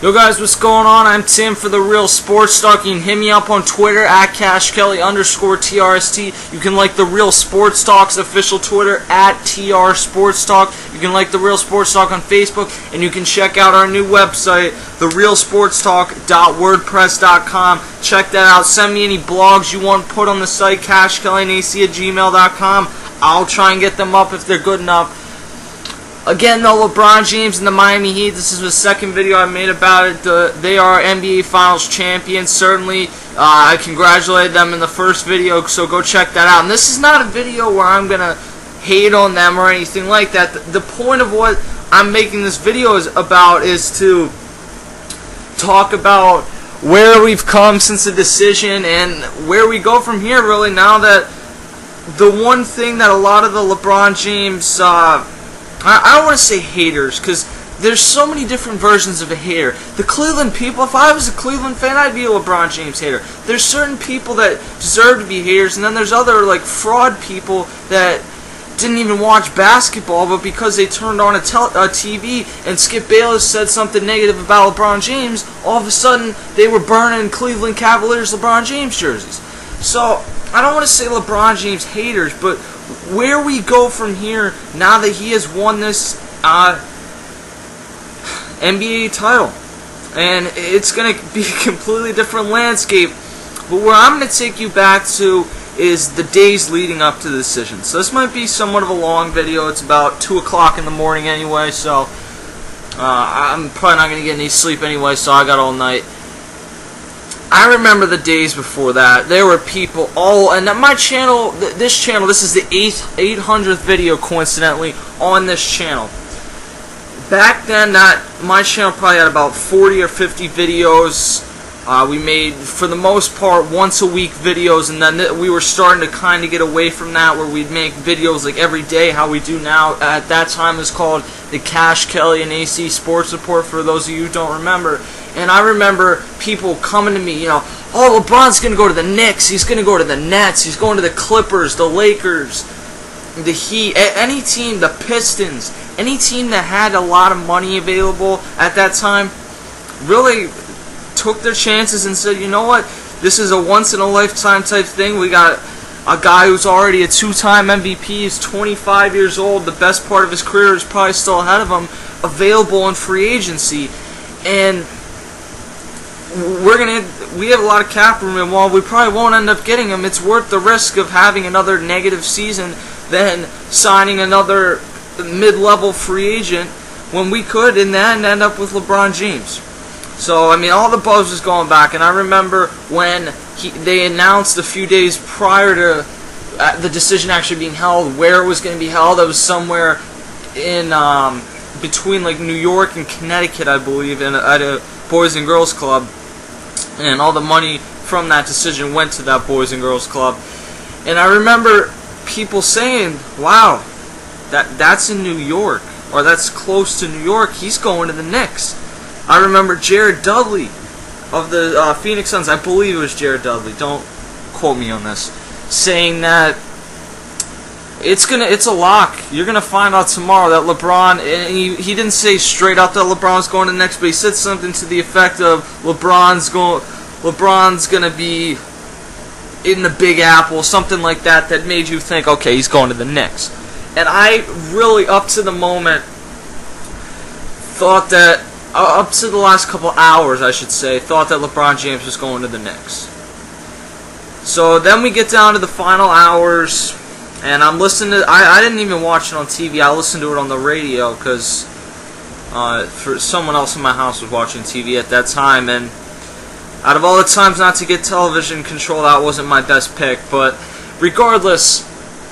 Yo guys, what's going on? I'm Tim for The Real Sports Talk. You can hit me up on Twitter at CashKelly_TRST. You can like The Real Sports Talk's official Twitter at TR Sports Talk. You can like The Real Sports Talk on Facebook, and you can check out our new website, therealsportstalk.wordpress.com. Check that out. Send me any blogs you want put on the site, cashkellynac@gmail.com. I'll try and get them up if they're good enough. Again, though, LeBron James and the Miami Heat, this is the second video I made about it. They are NBA Finals champions, certainly. I congratulated them in the first video, so go check that out. And this is not a video where I'm going to hate on them or anything like that. The point of what I'm making this video about is to talk about where we've come since the decision and where we go from here, really, now that the one thing that a lot of the LeBron James... I don't want to say haters, because there's so many different versions of a hater. The Cleveland people, if I was a Cleveland fan, I'd be a LeBron James hater. There's certain people that deserve to be haters, and then there's other, like, fraud people that didn't even watch basketball, but because they turned on a TV and Skip Bayless said something negative about LeBron James, all of a sudden they were burning Cleveland Cavaliers LeBron James jerseys. So, I don't want to say LeBron James haters, but where we go from here now that he has won this NBA title. And it's going to be a completely different landscape. But where I'm going to take you back to is the days leading up to the decision. So this might be somewhat of a long video. It's about 2 o'clock in the morning anyway, so I'm probably not going to get any sleep anyway, so I got all night. I remember the days before that. There were people and my channel, this is the 800th video, coincidentally, on this channel. Back then, my channel probably had about 40 or 50 videos. We made, for the most part, once a week videos, and then we were starting to kind of get away from that, where we'd make videos like every day, how we do now. At that time, it was called the Cash Kelly and AC Sports Report, for those of you who don't remember. And I remember people coming to me, oh, LeBron's going to go to the Knicks, he's going to go to the Nets, he's going to the Clippers, the Lakers, the Heat, any team, the Pistons, any team that had a lot of money available at that time, really took their chances and said, you know what, this is a once-in-a-lifetime type thing. We got a guy who's already a two-time MVP, he's 25 years old, the best part of his career is probably still ahead of him, available in free agency, and we have a lot of cap room, and while we probably won't end up getting him, it's worth the risk of having another negative season than signing another mid-level free agent when we could in the end up with LeBron James. So, I mean, all the buzz was going back, and I remember when they announced a few days prior to the decision actually being held, where it was going to be held. It was somewhere in between like New York and Connecticut, I believe, at a Boys and Girls Club, and all the money from that decision went to that Boys and Girls Club. And I remember people saying, wow, that's in New York, or that's close to New York, he's going to the Knicks. I remember Jared Dudley of the Phoenix Suns, I believe it was Jared Dudley, don't quote me on this, saying that it's a lock. You're gonna find out tomorrow that LeBron, and he didn't say straight up that LeBron's going to the Knicks, but he said something to the effect of LeBron's gonna be in the Big Apple, something like that, that made you think, okay, he's going to the Knicks. And I really, up to the moment, thought that, up to the last couple hours, I should say, thought that LeBron James was going to the Knicks. So then we get down to the final hours, and I'm listening to, I didn't even watch it on TV, I listened to it on the radio, because for someone else in my house was watching TV at that time, and out of all the times not to get television control, that wasn't my best pick, but regardless,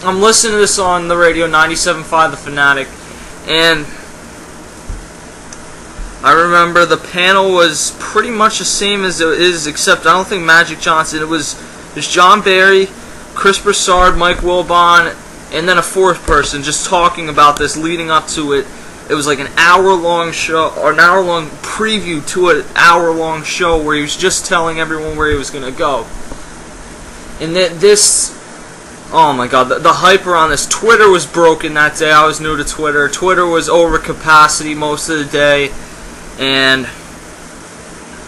I'm listening to this on the radio, 97.5 The Fanatic, and I remember the panel was pretty much the same as it is, except I don't think Magic Johnson. It was John Barry, Chris Broussard, Mike Wilbon, and then a fourth person just talking about this leading up to it. It was like an hour-long show, or an hour-long preview to an hour-long show where he was just telling everyone where he was going to go. And this, oh my god, the hype around this. Twitter was broken that day. I was new to Twitter. Twitter was over capacity most of the day. And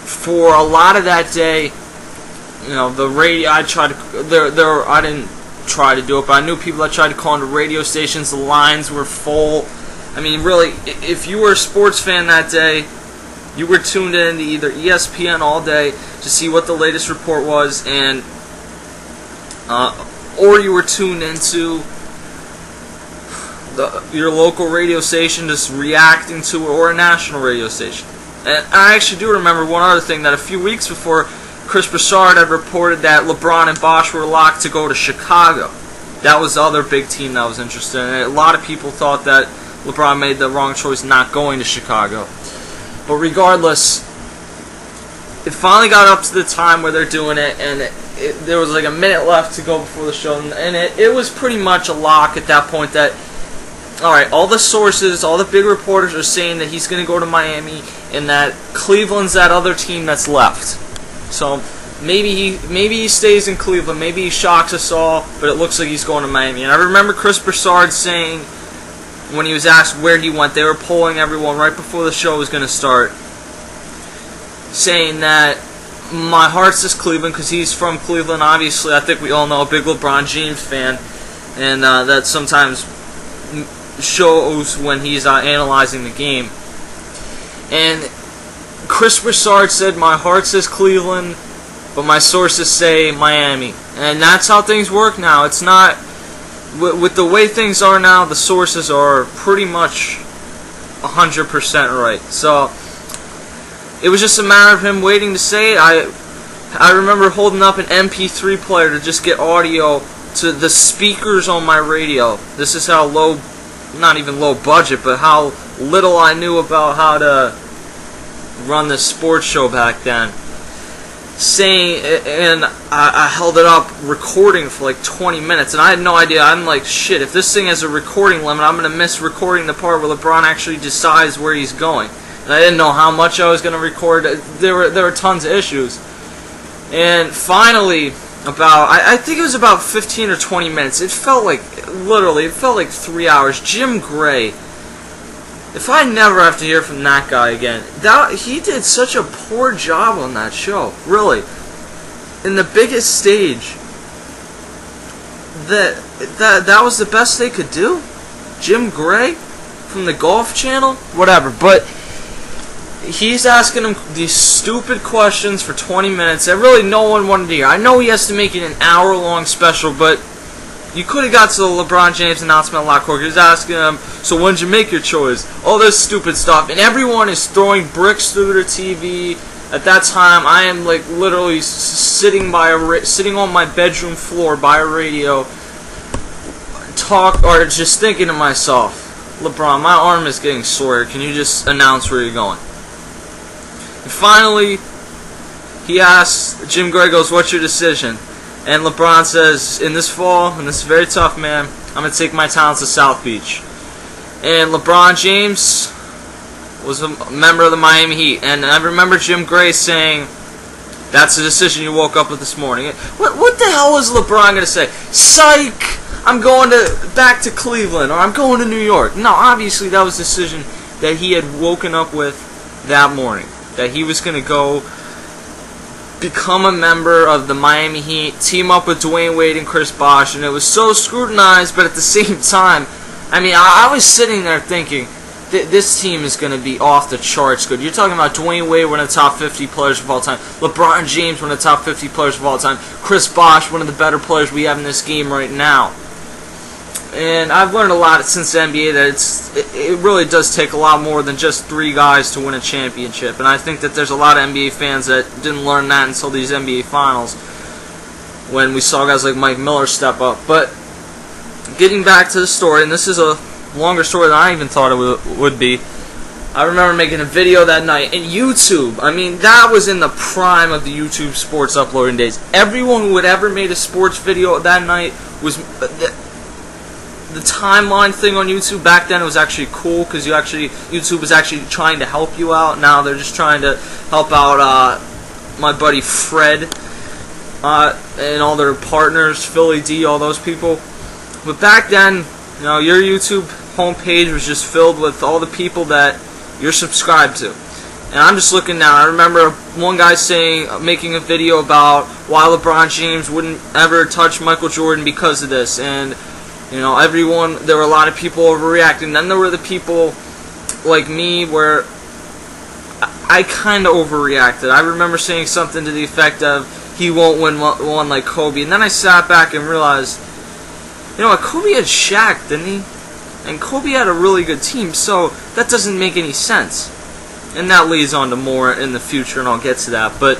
for a lot of that day, the radio, I didn't try to do it, but I knew people that tried to call into radio stations. The lines were full. I mean, really, if you were a sports fan that day, you were tuned in to either ESPN all day to see what the latest report was, and or you were tuned into your local radio station just reacting to it, or a national radio station. And I actually do remember one other thing, that a few weeks before, Chris Broussard had reported that LeBron and Bosh were locked to go to Chicago. That was the other big team that was interested in it. A lot of people thought that LeBron made the wrong choice not going to Chicago. But regardless, it finally got up to the time where they're doing it, and there was like a minute left to go before the show, and it was pretty much a lock at that point that, alright, all the sources, all the big reporters are saying that he's going to go to Miami, and that Cleveland's that other team that's left. So maybe he stays in Cleveland, maybe he shocks us all, but it looks like he's going to Miami. And I remember Chris Broussard saying, when he was asked where he went, they were polling everyone right before the show was going to start, saying that my heart says Cleveland because he's from Cleveland. Obviously, I think we all know, a big LeBron James fan, and that sometimes shows when he's analyzing the game. And Chris Broussard said, my heart says Cleveland, but my sources say Miami. And that's how things work now. It's not, with the way things are now, the sources are pretty much 100% right. So it was just a matter of him waiting to say it. I remember holding up an MP3 player to just get audio to the speakers on my radio. This is how low, not even low budget, but how little I knew about how to run this sports show back then. Saying, and I held it up recording for like 20 minutes, and I had no idea. I'm like, shit, if this thing has a recording limit, I'm going to miss recording the part where LeBron actually decides where he's going. And I didn't know how much I was going to record. There were tons of issues. And finally, I think it was about 15 or 20 minutes. It felt like, literally, it felt like 3 hours. Jim Gray, if I never have to hear from that guy again, he did such a poor job on that show, really. In the biggest stage, that was the best they could do? Jim Gray from the Golf Channel? Whatever, but he's asking him these stupid questions for 20 minutes that really no one wanted to hear. I know he has to make it an hour-long special, but you could have got to the LeBron James announcement a lot quicker. He's asking him, so when did you make your choice? All this stupid stuff. And everyone is throwing bricks through their TV. At that time, I am like literally sitting on my bedroom floor by a radio, just thinking to myself, LeBron, my arm is getting sore. Can you just announce where you're going? And finally, he asks, Jim Gray goes, what's your decision? And LeBron says, in this fall, and this is very tough, man, I'm going to take my talents to South Beach. And LeBron James was a member of the Miami Heat. And I remember Jim Gray saying, that's the decision you woke up with this morning. What the hell was LeBron going to say? Psych! I'm going back to Cleveland, or I'm going to New York. No, obviously that was a decision that he had woken up with that morning. That he was going to go become a member of the Miami Heat, team up with Dwayne Wade and Chris Bosh, and it was so scrutinized, but at the same time, I mean, I was sitting there thinking, this team is going to be off the charts good. You're talking about Dwayne Wade, one of the top 50 players of all time, LeBron James, one of the top 50 players of all time, Chris Bosh, one of the better players we have in this game right now. And I've learned a lot since the NBA that it really does take a lot more than just 3 guys to win a championship. And I think that there's a lot of NBA fans that didn't learn that until these NBA Finals, when we saw guys like Mike Miller step up. But getting back to the story, and this is a longer story than I even thought it would be. I remember making a video that night, and YouTube, I mean, that was in the prime of the YouTube sports uploading days. Everyone who had ever made a sports video that night was... The timeline thing on YouTube back then, it was actually cool because YouTube was actually trying to help you out. Now they're just trying to help out my buddy Fred and all their partners, Philly D, all those people. But back then, your YouTube homepage was just filled with all the people that you're subscribed to. And I'm just looking now. I remember one guy making a video about why LeBron James wouldn't ever touch Michael Jordan because of this. And, you know, there were a lot of people overreacting. Then there were the people like me where I kind of overreacted. I remember saying something to the effect of, he won't win one like Kobe. And then I sat back and realized, you know what, Kobe had Shaq, didn't he? And Kobe had a really good team, so that doesn't make any sense. And that leads on to more in the future, and I'll get to that. But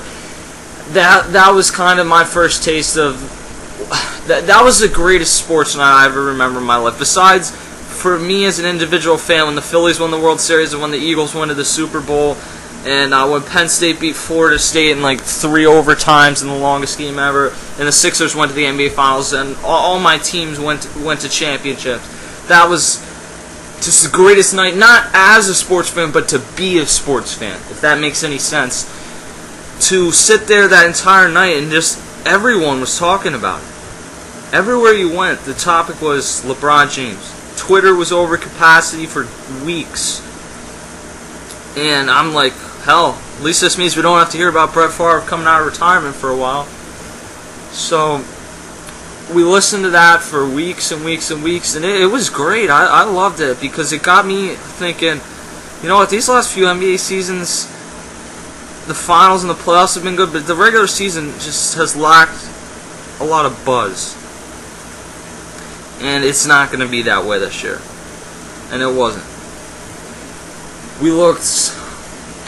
that was kind of my first taste of... That was the greatest sports night I ever remember in my life. Besides, for me as an individual fan, when the Phillies won the World Series and when the Eagles went to the Super Bowl, and when Penn State beat Florida State in like 3 overtimes in the longest game ever, and the Sixers went to the NBA Finals, and all my teams went to championships. That was just the greatest night, not as a sports fan, but to be a sports fan, if that makes any sense. To sit there that entire night and just everyone was talking about it. Everywhere you went, the topic was LeBron James. Twitter was over capacity for weeks. And I'm like, hell, at least this means we don't have to hear about Brett Favre coming out of retirement for a while. So we listened to that for weeks and weeks and weeks, and it was great. I loved it because it got me thinking, you know what, these last few NBA seasons, the finals and the playoffs have been good, but the regular season just has lacked a lot of buzz. And it's not going to be that way this year. And it wasn't. We looked,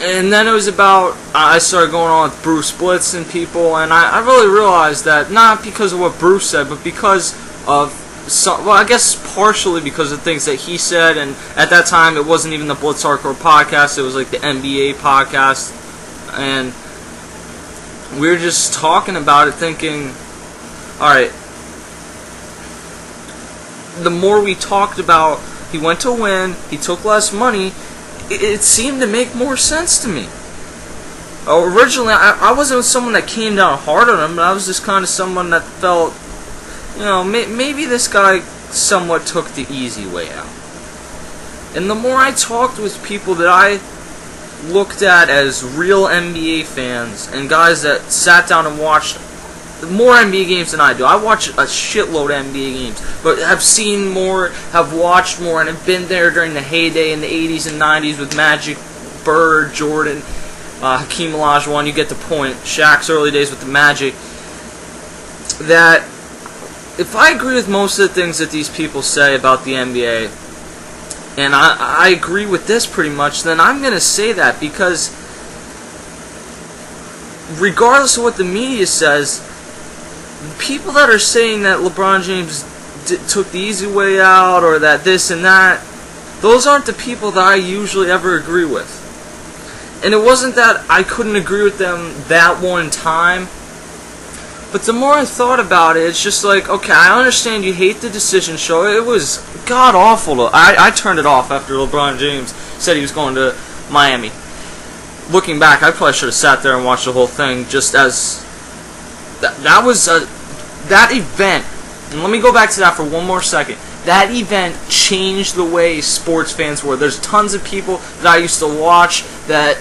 and then it was about, I started going on with Bruce Blitz and people, and I really realized that, not because of what Bruce said, but because of well, I guess partially because of things that he said, and at that time it wasn't even the Blitz Hardcore podcast, it was like the NBA podcast, and we were just talking about it thinking, alright, the more we talked about, he went to win, he took less money, it seemed to make more sense to me. Originally, I wasn't someone that came down hard on him, but I was just kind of someone that felt, you know, maybe this guy somewhat took the easy way out. And the more I talked with people that I looked at as real NBA fans, and guys that sat down and watched more NBA games than I do. I watch a shitload of NBA games, but have seen more, have watched more, and have been there during the heyday in the 80s and 90s with Magic, Bird, Jordan, Hakeem Olajuwon, you get the point, Shaq's early days with the Magic, that if I agree with most of the things that these people say about the NBA, and I agree with this pretty much, then I'm going to say that because regardless of what the media says, people that are saying that LeBron James took the easy way out or that this and that, those aren't the people that I usually ever agree with. And it wasn't that I couldn't agree with them that one time, but the more I thought about it, it's just like, okay, I understand you hate the decision show. It was god-awful. I turned it off after LeBron James said he was going to Miami. Looking back, I probably should have sat there and watched the whole thing just as... That was that event, and let me go back to that for one more second. That event changed the way sports fans were. There's tons of people that I used to watch that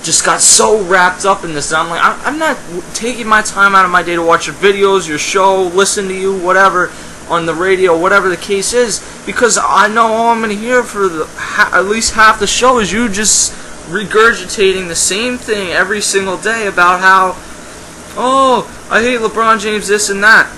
just got so wrapped up in this. I'm like, I'm not taking my time out of my day to watch your videos, your show, listen to you, whatever, on the radio, whatever the case is, because I know all I'm going to hear for at least half the show is you just regurgitating the same thing every single day about how, oh, I hate LeBron James, this and that.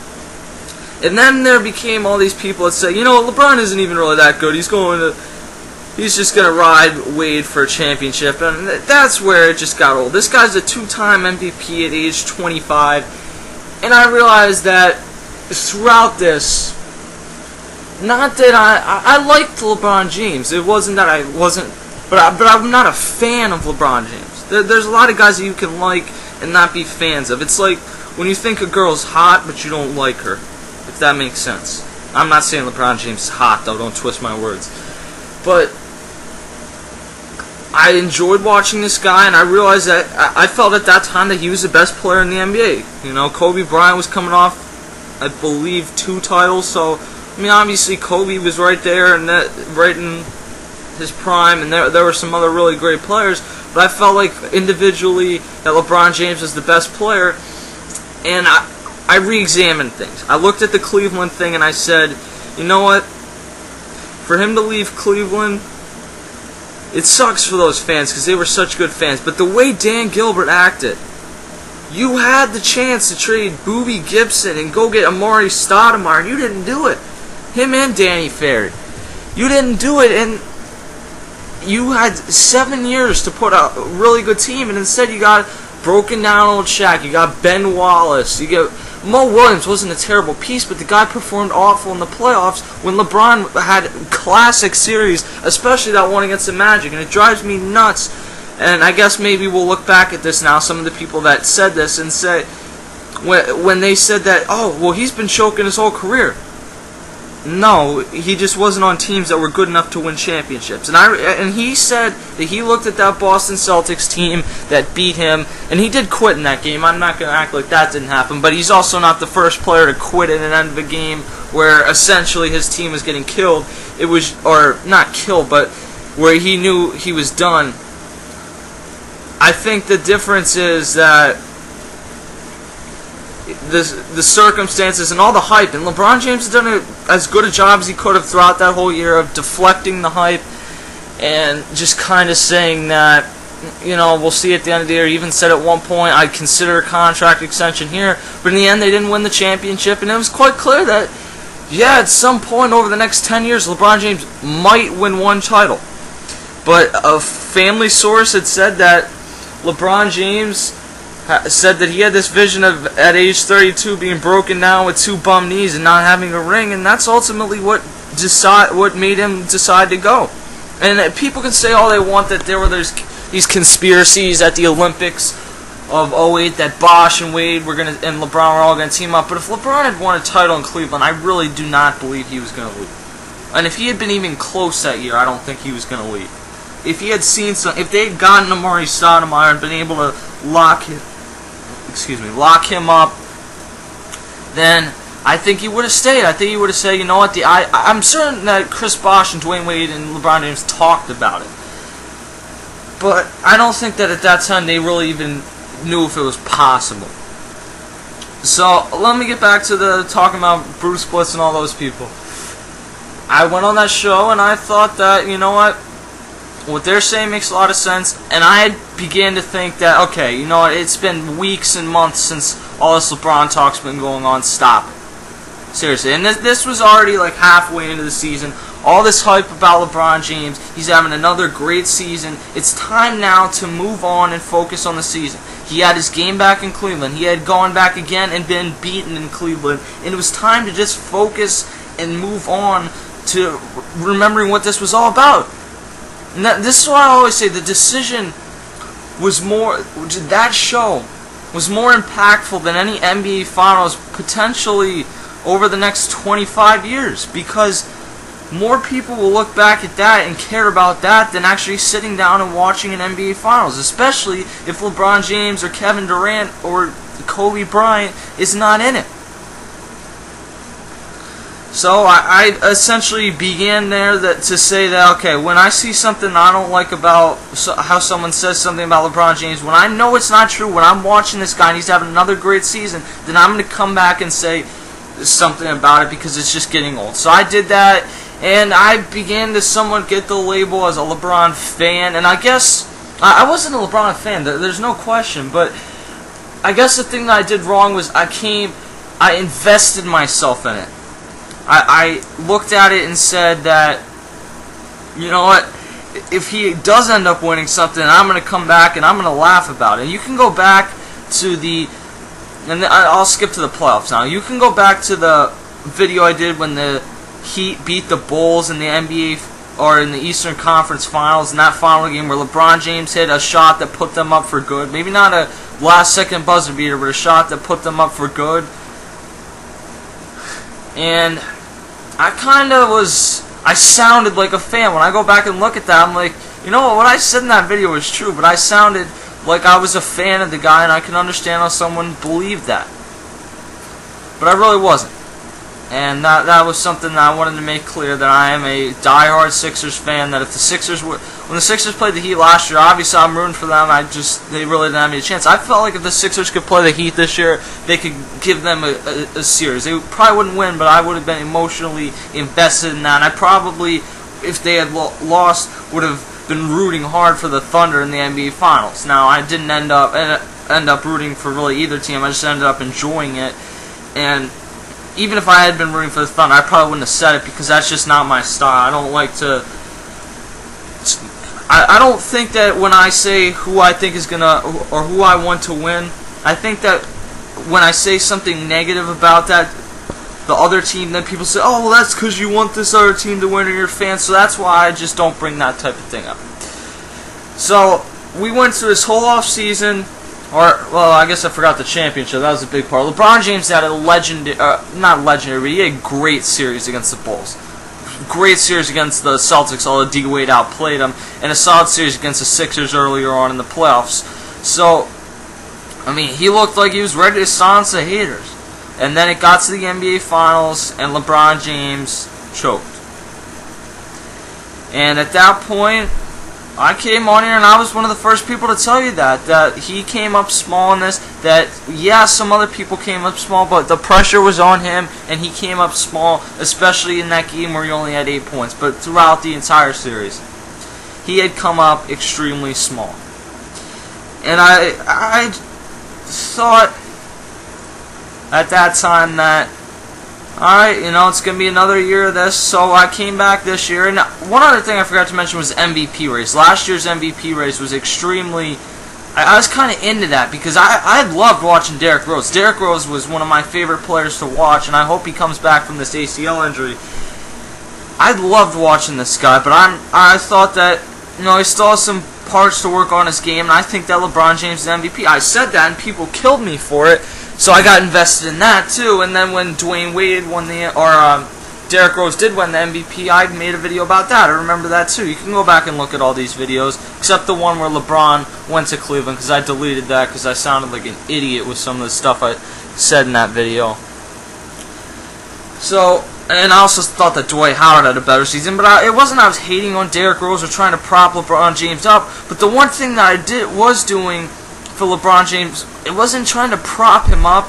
And then there became all these people that say, you know, LeBron isn't even really that good. He's just going to ride Wade for a championship. And that's where it just got old. This guy's a 2-time MVP at age 25. And I realized that throughout this, not that I liked LeBron James. It wasn't that I wasn't, but I'm not a fan of LeBron James. There's a lot of guys that you can like and not be fans of. It's like when you think a girl's hot, but you don't like her, if that makes sense. I'm not saying LeBron James is hot, though. Don't twist my words. But I enjoyed watching this guy, and I realized that I felt at that time that he was the best player in the NBA. You know, Kobe Bryant was coming off, I believe, 2 titles. So, I mean, obviously Kobe was right there, and right in his prime, and there were some other really great players. but I felt like individually that LeBron James is the best player, and I re-examined things. I looked at the Cleveland thing and I said, you know what? For him to leave Cleveland, it sucks for those fans because they were such good fans. But the way Dan Gilbert acted, you had the chance to trade Boobie Gibson and go get Amari Stoudemire, and you didn't do it. Him and Danny Ferry. You didn't do it, and you had 7 years to put a really good team, and instead you got broken down old Shaq. You got Ben Wallace. You get Mo Williams wasn't a terrible piece, but the guy performed awful in the playoffs when LeBron had classic series, especially that one against the Magic, and it drives me nuts. And I guess maybe we'll look back at this now, some of the people that said this, and say, when they said that, oh, well, he's been choking his whole career. No, he just wasn't on teams that were good enough to win championships. And he said that he looked at that Boston Celtics team that beat him, and he did quit in that game. I'm not going to act like that didn't happen, but he's also not the first player to quit in an end of a game where essentially his team was getting killed. It was, or not killed, but where he knew he was done. I think the difference is that the circumstances and all the hype, and LeBron James has done as good a job as he could have throughout that whole year of deflecting the hype and just kind of saying that, you know, we'll see at the end of the year. He even said at one point, I'd consider a contract extension here, but in the end they didn't win the championship, and it was quite clear that, yeah, at some point over the next 10 years, LeBron James might win one title. But a family source had said that LeBron James said that he had this vision of, at age 32, being broken down with 2 bum knees and not having a ring, and that's ultimately what made him decide to go. And people can say all they want that there were these conspiracies at the Olympics of '08 that Bosh and Wade and LeBron were all going to team up, but if LeBron had won a title in Cleveland, I really do not believe he was going to leave. And if he had been even close that year, I don't think he was going to leave. If he had seen if they had gotten Amari Stoudemire and been able to lock him up, then I think he would have stayed. I think he would have said, you know what, I'm certain that Chris Bosh and Dwayne Wade and LeBron James talked about it. But I don't think that at that time they really even knew if it was possible. So let me get back to talking about Bruce Blitz and all those people. I went on that show and I thought that, you know what they're saying makes a lot of sense, and I began to think that, okay, you know what, it's been weeks and months since all this LeBron talk's been going on, stop it. Seriously, and this was already like halfway into the season, all this hype about LeBron James, he's having another great season, it's time now to move on and focus on the season. He had his game back in Cleveland, he had gone back again and been beaten in Cleveland, and it was time to just focus and move on to remembering what this was all about. And this is why I always say the decision was that show was more impactful than any NBA Finals potentially over the next 25 years, because more people will look back at that and care about that than actually sitting down and watching an NBA Finals, especially if LeBron James or Kevin Durant or Kobe Bryant is not in it. So I essentially began there to say that, okay, when I see something I don't like about how someone says something about LeBron James, when I know it's not true, when I'm watching this guy and he's having another great season, then I'm going to come back and say something about it because it's just getting old. So I did that, and I began to somewhat get the label as a LeBron fan, and I guess I wasn't a LeBron fan, there's no question, but I guess the thing that I did wrong was I invested myself in it. I looked at it and said that, you know what, if he does end up winning something, I'm going to come back and I'm going to laugh about it. And you can go back to and I'll skip to the playoffs now. You can go back to the video I did when the Heat beat the Bulls in the NBA, or in the Eastern Conference Finals, in that final game where LeBron James hit a shot that put them up for good. Maybe not a last-second buzzer beater, but a shot that put them up for good. And I sounded like a fan. When I go back and look at that, I'm like, you know what I said in that video was true, but I sounded like I was a fan of the guy, and I can understand how someone believed that. But I really wasn't. And that was something that I wanted to make clear, that I am a diehard Sixers fan. That if the Sixers when the Sixers played the Heat last year, obviously I'm rooting for them. They really didn't have any chance. I felt like if the Sixers could play the Heat this year, they could give them a series. They probably wouldn't win, but I would have been emotionally invested in that. And I probably, if they had lost, would have been rooting hard for the Thunder in the NBA Finals. Now I didn't end up rooting for really either team. I just ended up enjoying it. And even if I had been rooting for the Thunder, I probably wouldn't have said it, because that's just not my style. I don't like to. I don't think that when I say who I think is gonna, or who I want to win, I think that when I say something negative about the other team, then people say, oh, well, that's because you want this other team to win or you're a fan. So that's why I just don't bring that type of thing up. So we went through this whole off season. Well, I guess I forgot the championship. That was a big part. LeBron James had a not legendary, but he had a great series against the Bulls. Great series against the Celtics, although D. Wade outplayed him. And a solid series against the Sixers earlier on in the playoffs. So, I mean, he looked like he was ready to silence the haters. And then it got to the NBA Finals, and LeBron James choked. And at that point, I came on here and I was one of the first people to tell you that he came up small in this, that yeah, some other people came up small, but the pressure was on him and he came up small, especially in that game where he only had 8 points, but throughout the entire series he had come up extremely small. And I thought at that time that, alright, it's going to be another year of this, so I came back this year. And one other thing I forgot to mention was the MVP race. Last year's MVP race was extremely, I was kind of into that, because I loved watching Derrick Rose. Derrick Rose was one of my favorite players to watch, and I hope he comes back from this ACL injury. I loved watching this guy, but I thought that, he still has some parts to work on his game, and I think that LeBron James is MVP. I said that, and people killed me for it. So I got invested in that too, and then when Dwayne Wade won Derrick Rose did win the MVP, I made a video about that. I remember that too. You can go back and look at all these videos, except the one where LeBron went to Cleveland, because I deleted that because I sounded like an idiot with some of the stuff I said in that video. So, and I also thought that Dwight Howard had a better season, but it wasn't I was hating on Derrick Rose or trying to prop LeBron James up, but the one thing that I was doing for LeBron James, it wasn't trying to prop him up,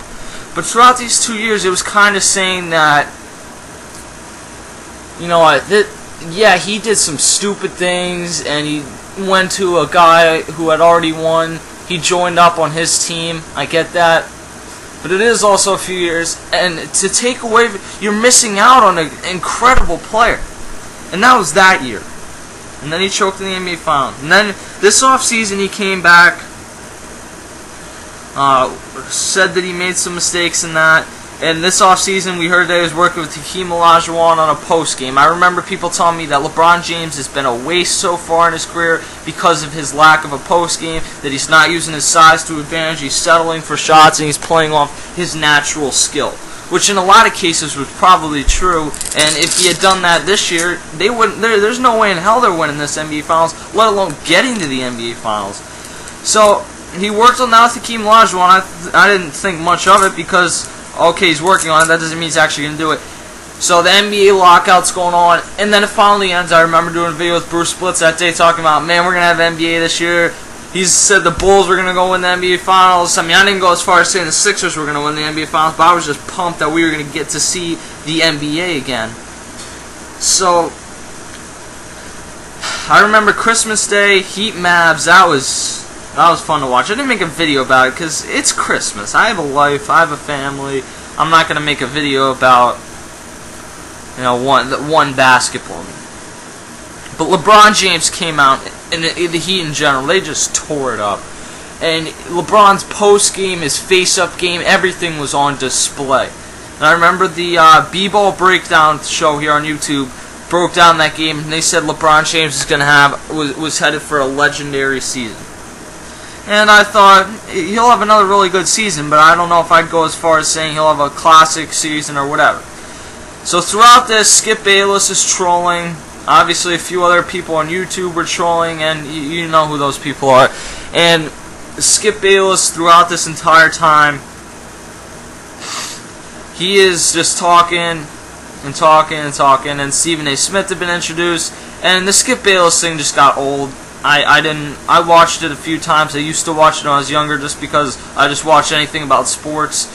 but throughout these 2 years, it was kind of saying that, yeah, he did some stupid things, and he went to a guy who had already won. He joined up on his team. I get that, but it is also a few years, and to take away, you're missing out on an incredible player, and that was that year. And then he choked in the NBA Finals, and then this offseason he came back. Said that he made some mistakes in that. And this offseason, we heard that he was working with Hakeem Olajuwon on a post game. I remember people telling me that LeBron James has been a waste so far in his career because of his lack of a post game, that he's not using his size to advantage, he's settling for shots, and he's playing off his natural skill, which in a lot of cases was probably true. And if he had done that this year, they wouldn't. There's no way in hell they're winning this NBA Finals, let alone getting to the NBA Finals. So he worked on that with Hakeem Olajuwon. I didn't think much of it because, okay, he's working on it. That doesn't mean he's actually going to do it. So the NBA lockout's going on, and then it finally ends. I remember doing a video with Bruce Splits that day talking about, man, we're going to have NBA this year. He said the Bulls were going to go win the NBA Finals. I mean, I didn't go as far as saying the Sixers were going to win the NBA Finals, but I was just pumped that we were going to get to see the NBA again. So I remember Christmas Day, Heat Mavs. That was fun to watch. I didn't make a video about it because it's Christmas. I have a life. I have a family. I'm not going to make a video about one basketball. But LeBron James came out, and the Heat in general, they just tore it up. And LeBron's post game, his face-up game, everything was on display. And I remember the B-Ball Breakdown show here on YouTube broke down that game, and they said LeBron James was headed for a legendary season. And I thought, he'll have another really good season, but I don't know if I'd go as far as saying he'll have a classic season or whatever. So throughout this, Skip Bayless is trolling. Obviously, a few other people on YouTube were trolling, and you know who those people are. And Skip Bayless, throughout this entire time, he is just talking and talking and talking, and Stephen A. Smith had been introduced, and the Skip Bayless thing just got old. I watched it a few times. I used to watch it when I was younger just because I just watched anything about sports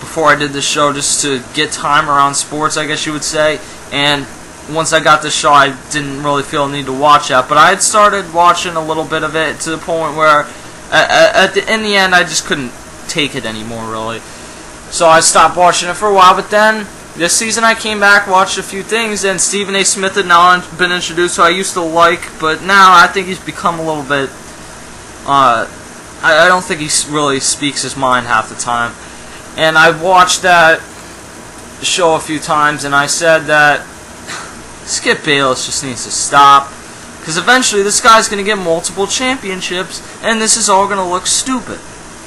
before I did this show, just to get time around sports, I guess you would say. And once I got this show, I didn't really feel a need to watch that. But I had started watching a little bit of it to the point where in the end I just couldn't take it anymore, really. So I stopped watching it for a while, but then this season I came back, watched a few things, and Stephen A. Smith had now been introduced, who I used to like, but now I think he's become a little bit, I don't think he really speaks his mind half the time. And I've watched that show a few times, and I said that Skip Bayless just needs to stop, because eventually this guy's going to get multiple championships, and this is all going to look stupid.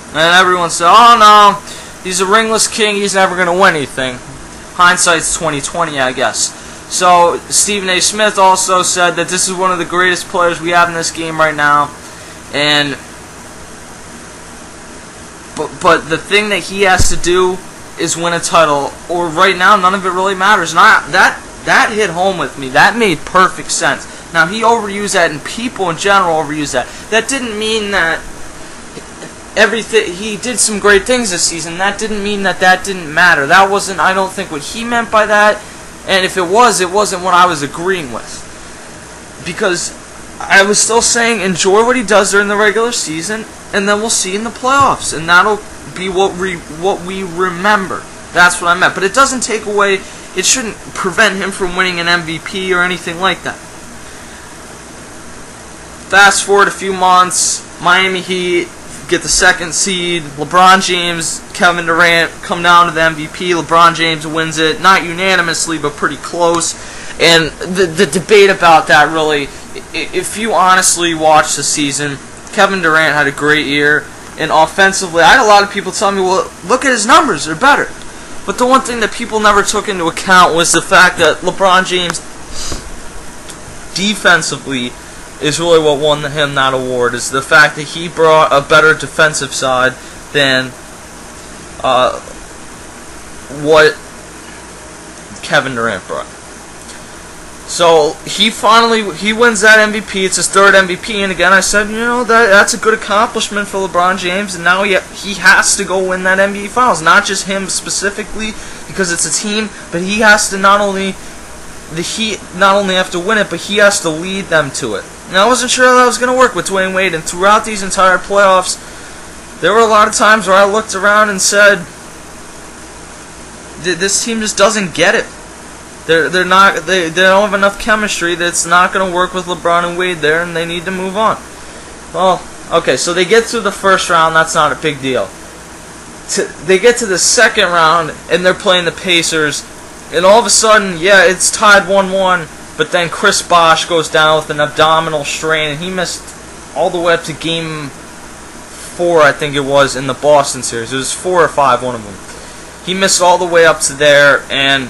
And everyone said, oh no, he's a ringless king, he's never going to win anything. Hindsight's 20/20, I guess. So Stephen A. Smith also said that this is one of the greatest players we have in this game right now, and but the thing that he has to do is win a title, or right now none of it really matters. And that hit home with me. That made perfect sense. Now he overused that, and people in general overuse that. That didn't mean that everything, he did some great things this season. That didn't mean that didn't matter. That wasn't, I don't think, what he meant by that. And if it wasn't what I was agreeing with. Because I was still saying enjoy what he does during the regular season, and then we'll see in the playoffs, and that'll be what we remember. That's what I meant. But it doesn't take away, it shouldn't prevent him from winning an MVP or anything like that. Fast forward a few months, Miami Heat get the second seed. LeBron James, Kevin Durant come down to the MVP. LeBron James wins it, not unanimously, but pretty close. And the debate about that, really, if you honestly watch the season, Kevin Durant had a great year. And offensively, I had a lot of people tell me, well, look at his numbers, they're better. But the one thing that people never took into account was the fact that LeBron James, defensively, is really what won him that award, is the fact that he brought a better defensive side than what Kevin Durant brought. So he wins that MVP. It's his third MVP, and again I said, that's a good accomplishment for LeBron James, and now he has to go win that NBA Finals. Not just him specifically, because it's a team, but he has to not only have to win it, but he has to lead them to it. And I wasn't sure how that was going to work with Dwayne Wade, and throughout these entire playoffs, there were a lot of times where I looked around and said, this team just doesn't get it. They don't have enough chemistry. That's not going to work with LeBron and Wade there, and they need to move on. Well, okay, so they get through the first round. That's not a big deal. They get to the second round, and they're playing the Pacers, and all of a sudden, yeah, it's tied 1-1. But then Chris Bosh goes down with an abdominal strain, and he missed all the way up to Game 4, I think it was, in the Boston series. It was 4 or 5, one of them. He missed all the way up to there, and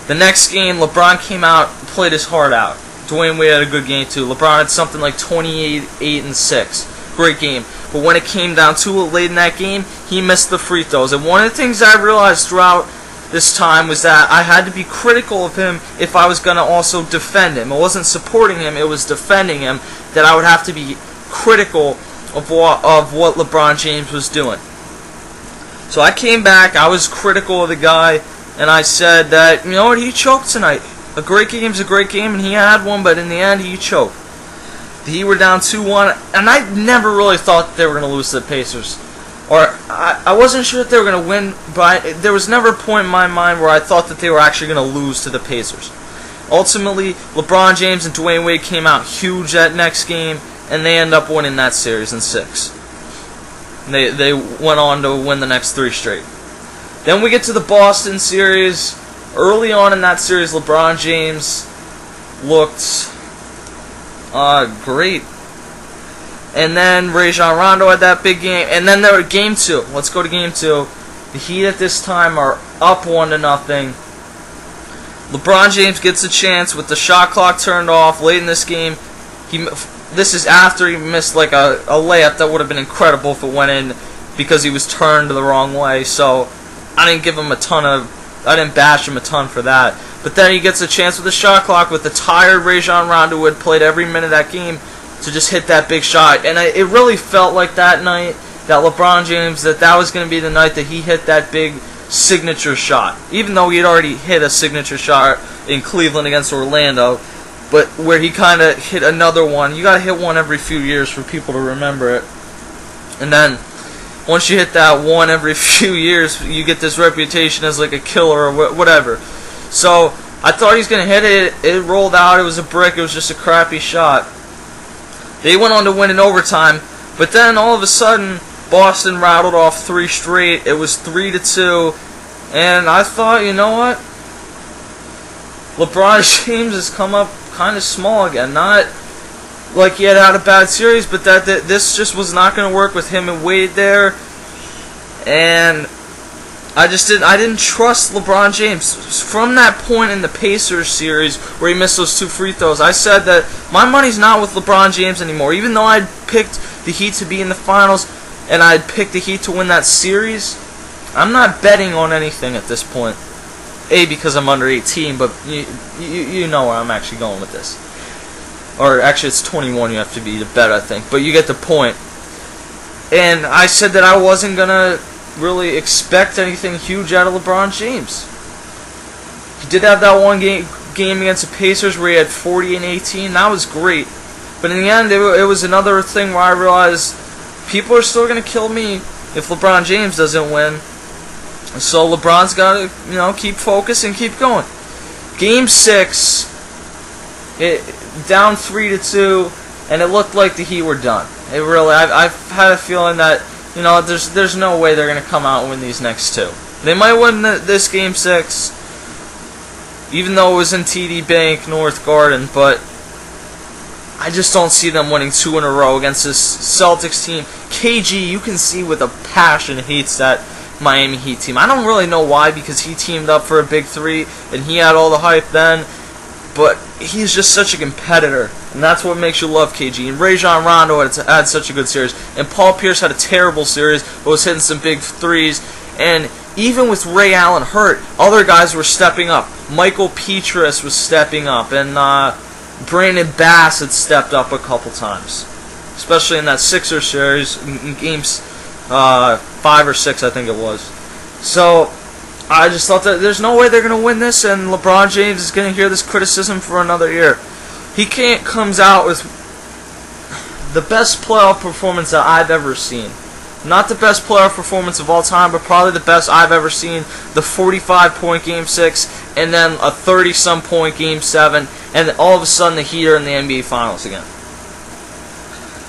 the next game, LeBron came out, played his heart out. Dwayne Wade had a good game, too. LeBron had something like 28, 8, and 6. Great game. But when it came down to it late in that game, he missed the free throws. And one of the things I realized throughout this time was that I had to be critical of him if I was going to also defend him. It wasn't supporting him, it was defending him, that I would have to be critical of what LeBron James was doing. So I came back, I was critical of the guy, and I said that, he choked tonight. A great game's a great game, and he had one, but in the end, he choked. The Heat were down 2-1, and I never really thought they were going to lose to the Pacers. Or, I wasn't sure that they were going to win, but there was never a point in my mind where I thought that they were actually going to lose to the Pacers. Ultimately, LeBron James and Dwayne Wade came out huge that next game, and they ended up winning that series in 6. They went on to win the next 3 straight. Then we get to the Boston series. Early on in that series, LeBron James looked great. And then Rajon Rondo had that big game. And then there was Game 2. Let's go to Game 2. The Heat at this time are up 1-0. LeBron James gets a chance with the shot clock turned off late in this game. This is after he missed like a layup that would have been incredible if it went in, because he was turned the wrong way. So I didn't bash him a ton for that. But then he gets a chance with the shot clock with the tired Rajon Rondo, who had played every minute of that game, to just hit that big shot. And it really felt like that night, that LeBron James, that was going to be the night that he hit that big signature shot. Even though he had already hit a signature shot in Cleveland against Orlando, but where he kind of hit another one. You got to hit one every few years for people to remember it. And then once you hit that one every few years, you get this reputation as like a killer or whatever. So I thought he was going to hit it. It rolled out. It was a brick. It was just a crappy shot. They went on to win in overtime. But then all of a sudden, Boston rattled off 3 straight. It was 3-2. And I thought, you know what? LeBron James has come up kind of small again. Not like he had a bad series, but that this just was not going to work with him and Wade there. And I didn't trust LeBron James. From that point in the Pacers series where he missed those 2 free throws, I said that my money's not with LeBron James anymore. Even though I'd picked the Heat to be in the finals and I'd picked the Heat to win that series, I'm not betting on anything at this point. A, because I'm under 18, but you know where I'm actually going with this. Or actually, it's 21 you have to be to bet, I think. But you get the point. And I said that I wasn't going to really expect anything huge out of LeBron James. He did have that one game against the Pacers where he had 40 and 18. That was great. But in the end, it was another thing where I realized people are still going to kill me if LeBron James doesn't win. So LeBron's got to, keep focused and keep going. Game 6, down 3-2, and it looked like the Heat were done. It really, I've had a feeling that, there's no way they're going to come out and win these next 2. They might win this Game 6, even though it was in TD Bank, North Garden, but I just don't see them winning 2 in a row against this Celtics team. KG, you can see with a passion, hates that Miami Heat team. I don't really know why, because he teamed up for a big 3 and he had all the hype then, but he's just such a competitor, and that's what makes you love KG. And Rajon Rondo had such a good series, and Paul Pierce had a terrible series but was hitting some big 3s. And even with Ray Allen hurt, other guys were stepping up. Michael Petras was stepping up, and Brandon Bass had stepped up a couple times, especially in that Sixers series in games 5 or 6, I think it was. So I just thought that there's no way they're going to win this, and LeBron James is going to hear this criticism for another year. He comes out with the best playoff performance that I've ever seen. Not the best playoff performance of all time, but probably the best I've ever seen. The 45-point Game 6, and then a 30-some point Game 7, and then all of a sudden the Heat are in the NBA Finals again.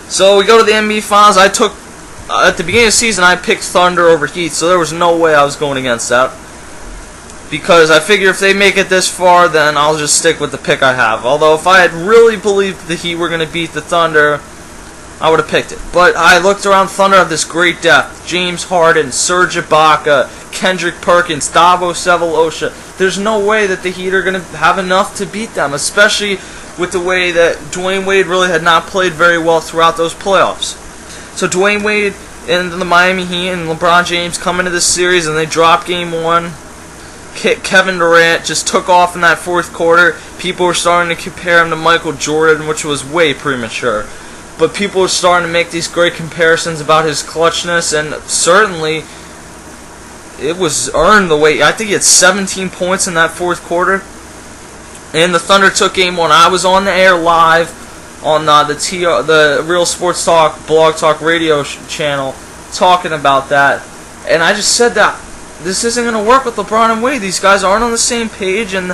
So we go to the NBA Finals. At the beginning of the season, I picked Thunder over Heat, so there was no way I was going against that. Because I figure if they make it this far, then I'll just stick with the pick I have. Although if I had really believed the Heat were going to beat the Thunder, I would have picked it. But I looked around. Thunder have this great depth. James Harden, Serge Ibaka, Kendrick Perkins, Davo Sefolosha. There's no way that the Heat are going to have enough to beat them, especially with the way that Dwayne Wade really had not played very well throughout those playoffs. So Dwayne Wade and the Miami Heat and LeBron James come into this series and they drop Game 1. Kevin Durant just took off in that fourth quarter. People were starting to compare him to Michael Jordan, which was way premature. But people were starting to make these great comparisons about his clutchness, and certainly it was earned the way. I think he had 17 points in that fourth quarter. And the Thunder took Game 1. I was on the air live on the Real Sports Talk, Blog Talk Radio channel talking about that. And I just said that this isn't going to work with LeBron and Wade. These guys aren't on the same page, and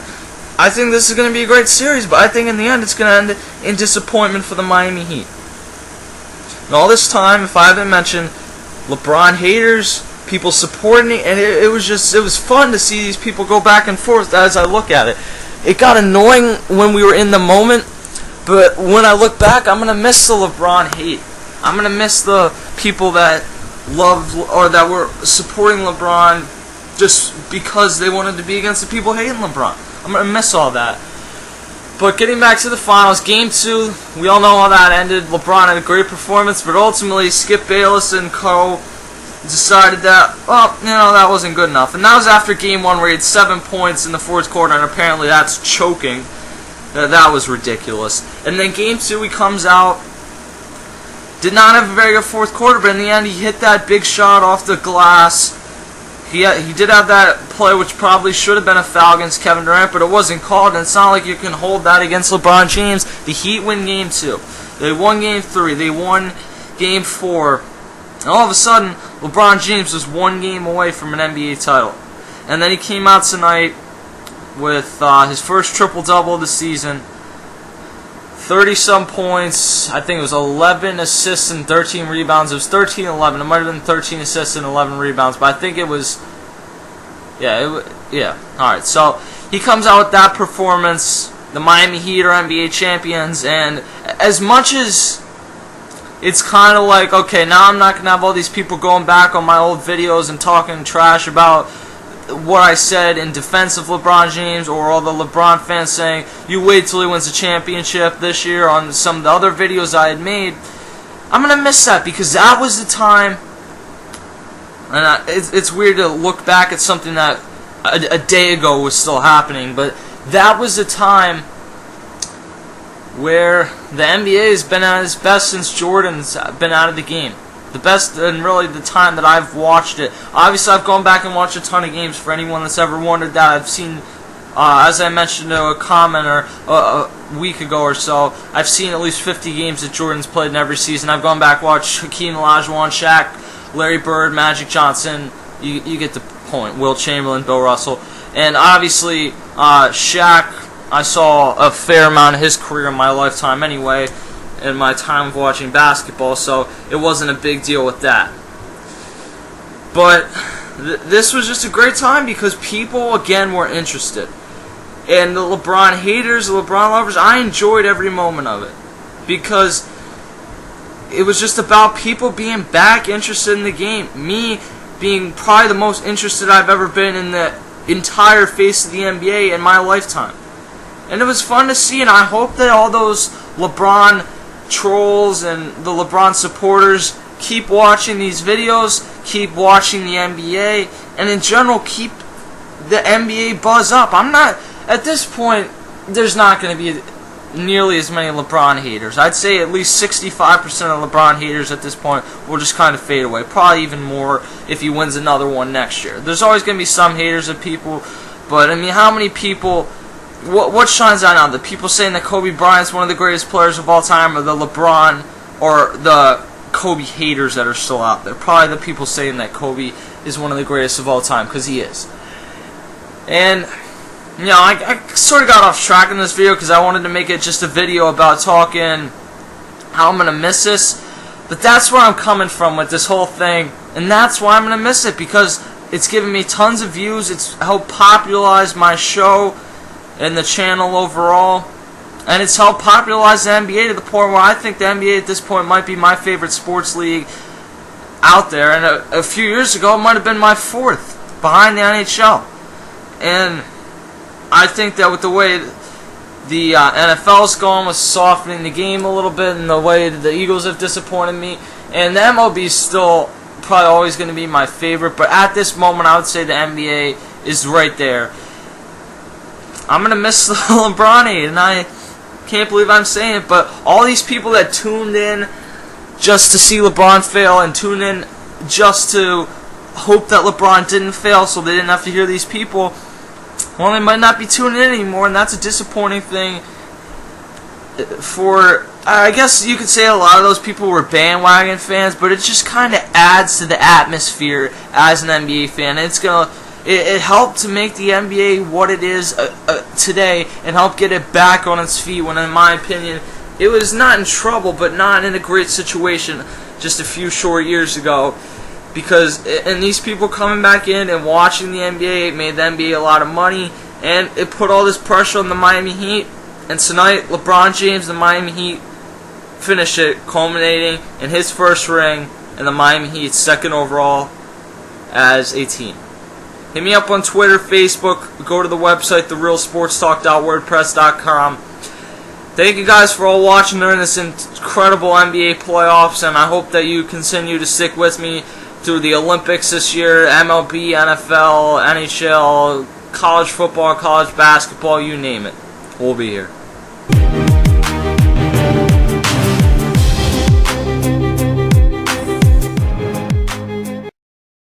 I think this is going to be a great series, but I think in the end it's going to end in disappointment for the Miami Heat. And all this time, if I haven't mentioned, LeBron haters, people supporting it, and it was fun to see these people go back and forth as I look at it. It got annoying when we were in the moment, but when I look back, I'm going to miss the LeBron hate. I'm going to miss the people that loved or that were supporting LeBron just because they wanted to be against the people hating LeBron. I'm going to miss all that. But getting back to the finals, Game 2, we all know how that ended. LeBron had a great performance, but ultimately Skip Bayless and co. decided that, well, that wasn't good enough. And that was after Game 1 where he had 7 points in the fourth quarter, and apparently that's choking. That was ridiculous. And then Game 2, he comes out, did not have a very good fourth quarter, but in the end he hit that big shot off the glass. He did have that play which probably should have been a foul against Kevin Durant, but it wasn't called, and it's not like you can hold that against LeBron James. The Heat win Game 2. They won Game 3. They won Game 4. And all of a sudden, LeBron James was 1 game away from an NBA title. And then he came out tonight with his first triple-double of the season. 30-some points. I think it was 11 assists and 13 rebounds. It was 13-11. It might have been 13 assists and 11 rebounds, but I think it was... Yeah. Alright, so he comes out with that performance. The Miami Heat are NBA champions, and as much as it's kind of like, okay, now I'm not going to have all these people going back on my old videos and talking trash about what I said in defense of LeBron James, or all the LeBron fans saying, you wait till he wins a championship this year on some of the other videos I had made. I'm going to miss that, because that was the time, and it's weird to look back at something that a day ago was still happening, but that was the time where the NBA has been at its best since Jordan's been out of the game. The best, and really the time that I've watched it. Obviously, I've gone back and watched a ton of games. For anyone that's ever wondered that, I've seen, as I mentioned to a commenter a week ago or so, I've seen at least 50 games that Jordan's played in every season. I've gone back and watched Hakeem Olajuwon, Shaq, Larry Bird, Magic Johnson. You get the point. Will Chamberlain, Bill Russell. And obviously, Shaq, I saw a fair amount of his career in my lifetime anyway, in my time of watching basketball, so it wasn't a big deal with that. But this was just a great time because people, again, were interested. And the LeBron haters, the LeBron lovers, I enjoyed every moment of it. Because it was just about people being back interested in the game. Me being probably the most interested I've ever been in the entire face of the NBA in my lifetime. And it was fun to see, and I hope that all those LeBron trolls and the LeBron supporters keep watching these videos, keep watching the NBA, and in general keep the NBA buzz up. At this point, there's not going to be nearly as many LeBron haters. I'd say at least 65% of LeBron haters at this point will just kind of fade away. Probably even more if he wins another one next year. There's always going to be some haters of people, but I mean, how many people... What shines out now? The people saying that Kobe Bryant's one of the greatest players of all time, or the LeBron, or the Kobe haters that are still out there? Probably the people saying that Kobe is one of the greatest of all time, because he is. And, I sort of got off track in this video because I wanted to make it just a video about talking how I'm going to miss this. But that's where I'm coming from with this whole thing, and that's why I'm going to miss it, because it's given me tons of views. It's helped popularize my show and the channel overall, and it's helped popularize the NBA to the point where I think the NBA at this point might be my favorite sports league out there, and a few years ago it might have been my fourth, behind the NHL. And I think that with the way the NFL's going, with softening the game a little bit, and the way the Eagles have disappointed me, and the MLB is still probably always going to be my favorite, but at this moment I would say the NBA is right there. I'm going to miss the LeBron hate, and I can't believe I'm saying it, but all these people that tuned in just to see LeBron fail and tuned in just to hope that LeBron didn't fail so they didn't have to hear these people, well, they might not be tuning in anymore, and that's a disappointing thing for, I guess you could say a lot of those people were bandwagon fans, but it just kind of adds to the atmosphere as an NBA fan. It helped to make the NBA what it is today and help get it back on its feet when, in my opinion, it was not in trouble, but not in a great situation just a few short years ago. And these people coming back in and watching the NBA, it made the NBA a lot of money, and it put all this pressure on the Miami Heat. And tonight, LeBron James, the Miami Heat, finished it, culminating in his first ring, and the Miami Heat's second overall as a team. Hit me up on Twitter, Facebook, go to the website, therealsportstalk.wordpress.com. Thank you guys for all watching during this incredible NBA playoffs, and I hope that you continue to stick with me through the Olympics this year, MLB, NFL, NHL, college football, college basketball, you name it. We'll be here.